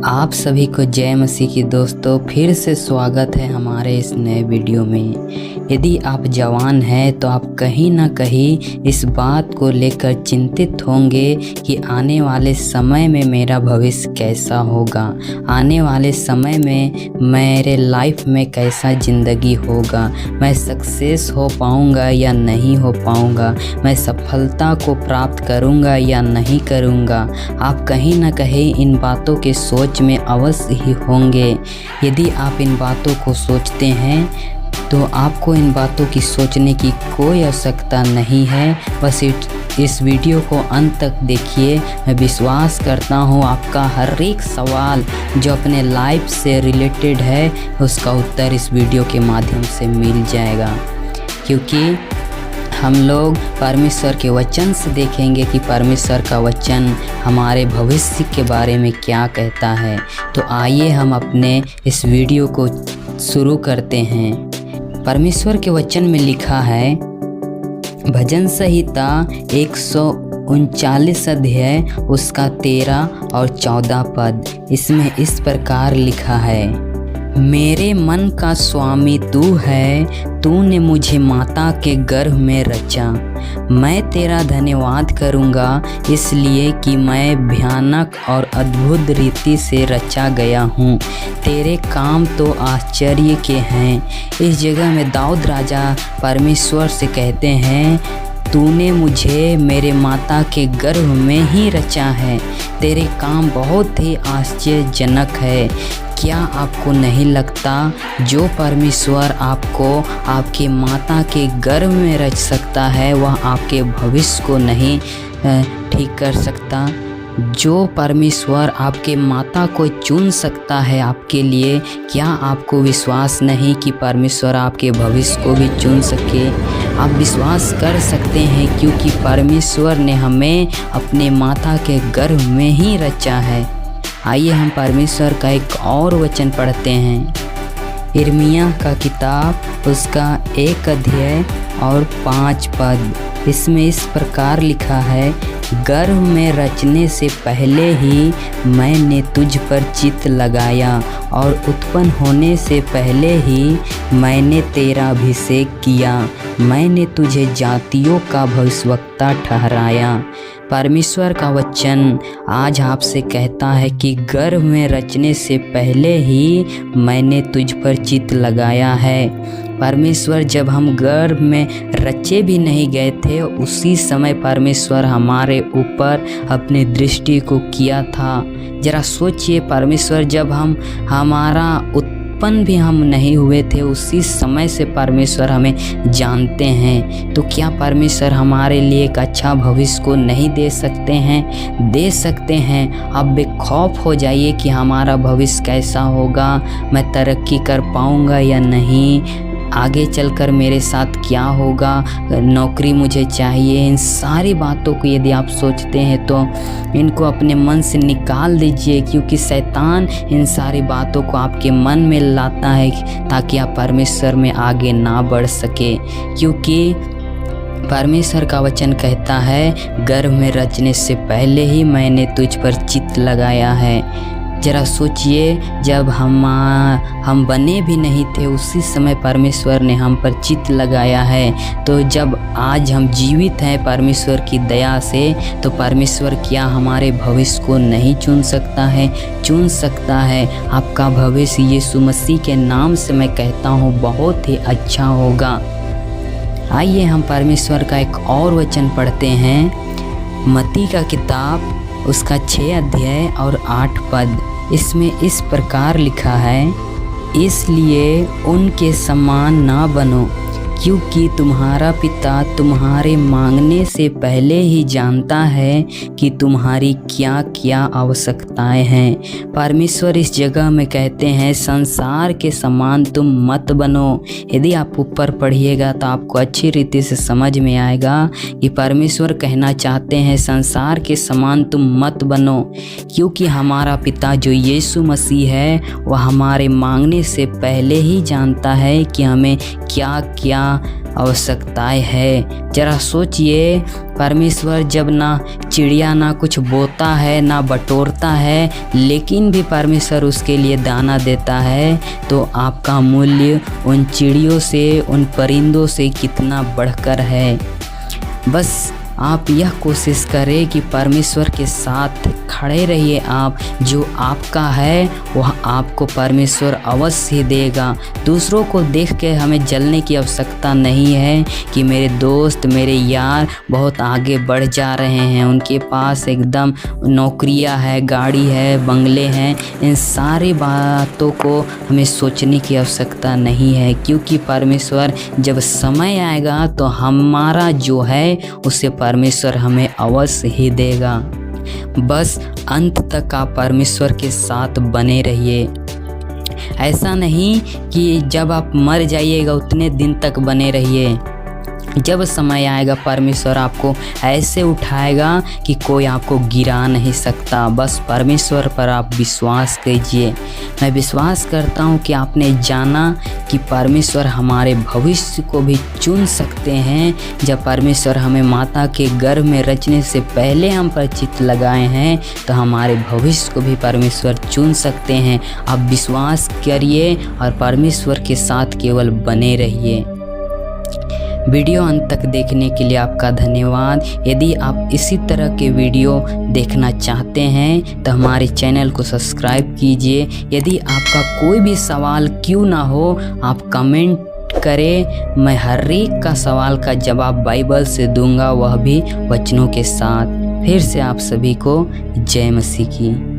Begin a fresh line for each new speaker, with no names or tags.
आप सभी को जय मसीह की दोस्तों, फिर से स्वागत है हमारे इस नए वीडियो में। यदि आप जवान हैं तो आप कहीं ना कहीं इस बात को लेकर चिंतित होंगे कि आने वाले समय में मेरा भविष्य कैसा होगा, आने वाले समय में मेरे लाइफ में कैसा ज़िंदगी होगा, मैं सक्सेस हो पाऊँगा या नहीं हो पाऊँगा, मैं सफलता को प्राप्त करूँगा या नहीं करूँगा। आप कहीं ना कहीं इन बातों के सोच में अवश्य ही होंगे। यदि आप इन बातों को सोचते हैं तो आपको इन बातों की सोचने की कोई आवश्यकता नहीं है। बस इस वीडियो को अंत तक देखिए। मैं विश्वास करता हूँ आपका हर एक सवाल जो अपने लाइफ से रिलेटेड है उसका उत्तर इस वीडियो के माध्यम से मिल जाएगा, क्योंकि हम लोग परमेश्वर के वचन से देखेंगे कि परमेश्वर का वचन हमारे भविष्य के बारे में क्या कहता है। तो आइए हम अपने इस वीडियो को शुरू करते हैं। परमेश्वर के वचन में लिखा है, भजन संहिता 139 अध्याय उसका 13 और 14 पद। इसमें इस प्रकार लिखा है, मेरे मन का स्वामी तू है, तूने मुझे माता के गर्भ में रचा। मैं तेरा धन्यवाद करूँगा इसलिए कि मैं भयानक और अद्भुत रीति से रचा गया हूँ। तेरे काम तो आश्चर्य के हैं। इस जगह में दाऊद राजा परमेश्वर से कहते हैं, तूने मुझे मेरे माता के गर्भ में ही रचा है। तेरे काम बहुत ही आश्चर्यजनक है। क्या आपको नहीं लगता जो परमेश्वर आपको आपके माता के गर्भ में रच सकता है वह आपके भविष्य को नहीं ठीक कर सकता? जो परमेश्वर आपके माता को चुन सकता है आपके लिए, क्या आपको विश्वास नहीं कि परमेश्वर आपके भविष्य को भी चुन सके? आप विश्वास कर सकते हैं क्योंकि परमेश्वर ने हमें अपने माता के गर्भ में ही रचा है। आइए हम परमेश्वर का एक और वचन पढ़ते हैं। यिर्मयाह का किताब उसका 1 अध्याय और 5 पद। इसमें इस प्रकार लिखा है, गर्भ में रचने से पहले ही मैंने तुझ पर चित्त लगाया और उत्पन्न होने से पहले ही मैंने तेरा अभिषेक किया। मैंने तुझे जातियों का भविष्यवक्ता ठहराया। परमेश्वर का वचन आज आपसे कहता है कि गर्भ में रचने से पहले ही मैंने तुझ पर चित्त लगाया है। परमेश्वर जब हम गर्भ में रचे भी नहीं गए थे उसी समय परमेश्वर हमारे ऊपर अपनी दृष्टि को किया था। जरा सोचिए, परमेश्वर जब हमारा उत्पन्न भी हम नहीं हुए थे उसी समय से परमेश्वर हमें जानते हैं। तो क्या परमेश्वर हमारे लिए एक अच्छा भविष्य को नहीं दे सकते हैं? दे सकते हैं। आप बेखौफ हो जाइए कि हमारा भविष्य कैसा होगा, मैं तरक्की कर पाऊँगा या नहीं, आगे चलकर मेरे साथ क्या होगा, नौकरी मुझे चाहिए। इन सारी बातों को यदि आप सोचते हैं तो इनको अपने मन से निकाल दीजिए, क्योंकि शैतान इन सारी बातों को आपके मन में लाता है ताकि आप परमेश्वर में आगे ना बढ़ सके। क्योंकि परमेश्वर का वचन कहता है, गर्भ में रचने से पहले ही मैंने तुझ पर चित्त लगाया है। जरा सोचिए, जब हम बने भी नहीं थे उसी समय परमेश्वर ने हम पर चित्त लगाया है। तो जब आज हम जीवित हैं परमेश्वर की दया से, तो परमेश्वर क्या हमारे भविष्य को नहीं चुन सकता है? चुन सकता है। आपका भविष्य यीशु मसीह के नाम से मैं कहता हूँ बहुत ही अच्छा होगा। आइए हम परमेश्वर का एक और वचन पढ़ते हैं। मत्ती का किताब उसका 6 अध्याय और 8 पद। इसमें इस प्रकार लिखा है, इसलिए उनके समान ना बनो, क्योंकि तुम्हारा पिता तुम्हारे मांगने से पहले ही जानता है कि तुम्हारी क्या क्या आवश्यकताएं हैं। परमेश्वर इस जगह में कहते हैं, संसार के समान तुम मत बनो। यदि आप ऊपर पढ़िएगा तो आपको अच्छी रीति से समझ में आएगा कि परमेश्वर कहना चाहते हैं, संसार के समान तुम मत बनो, क्योंकि हमारा पिता जो यीशु मसीह है वह हमारे मांगने से पहले ही जानता है कि हमें क्या क्या आवश्यकताएं है। जरा सोचिए, परमेश्वर जब ना चिड़िया ना कुछ बोता है ना बटोरता है, लेकिन भी परमेश्वर उसके लिए दाना देता है, तो आपका मूल्य उन चिड़ियों से, उन परिंदों से कितना बढ़कर है। बस आप यह कोशिश करें कि परमेश्वर के साथ खड़े रहिए। आप जो आपका है वह आपको परमेश्वर अवश्य देगा। दूसरों को देख के हमें जलने की आवश्यकता नहीं है कि मेरे दोस्त, मेरे यार बहुत आगे बढ़ जा रहे हैं, उनके पास एकदम नौकरियां है, गाड़ी है, बंगले हैं। इन सारी बातों को हमें सोचने की आवश्यकता नहीं है, क्योंकि परमेश्वर जब समय आएगा तो हमारा जो है उसे परमेश्वर हमें अवश्य ही देगा। बस अंत तक आप परमेश्वर के साथ बने रहिए। ऐसा नहीं कि जब आप मर जाइएगा उतने दिन तक बने रहिए। जब समय आएगा परमेश्वर आपको ऐसे उठाएगा कि कोई आपको गिरा नहीं सकता। बस परमेश्वर पर आप विश्वास कीजिए। मैं विश्वास करता हूँ कि आपने जाना कि परमेश्वर हमारे भविष्य को भी चुन सकते हैं। जब परमेश्वर हमें माता के गर्भ में रचने से पहले हम पर चित्त लगाए हैं, तो हमारे भविष्य को भी परमेश्वर चुन सकते हैं। आप विश्वास करिए और परमेश्वर के साथ केवल बने रहिए। वीडियो अंत तक देखने के लिए आपका धन्यवाद। यदि आप इसी तरह के वीडियो देखना चाहते हैं तो हमारे चैनल को सब्सक्राइब कीजिए। यदि आपका कोई भी सवाल क्यों ना हो, आप कमेंट करें। मैं हर एक का सवाल का जवाब बाइबल से दूंगा, वह भी वचनों के साथ। फिर से आप सभी को जय मसीह की।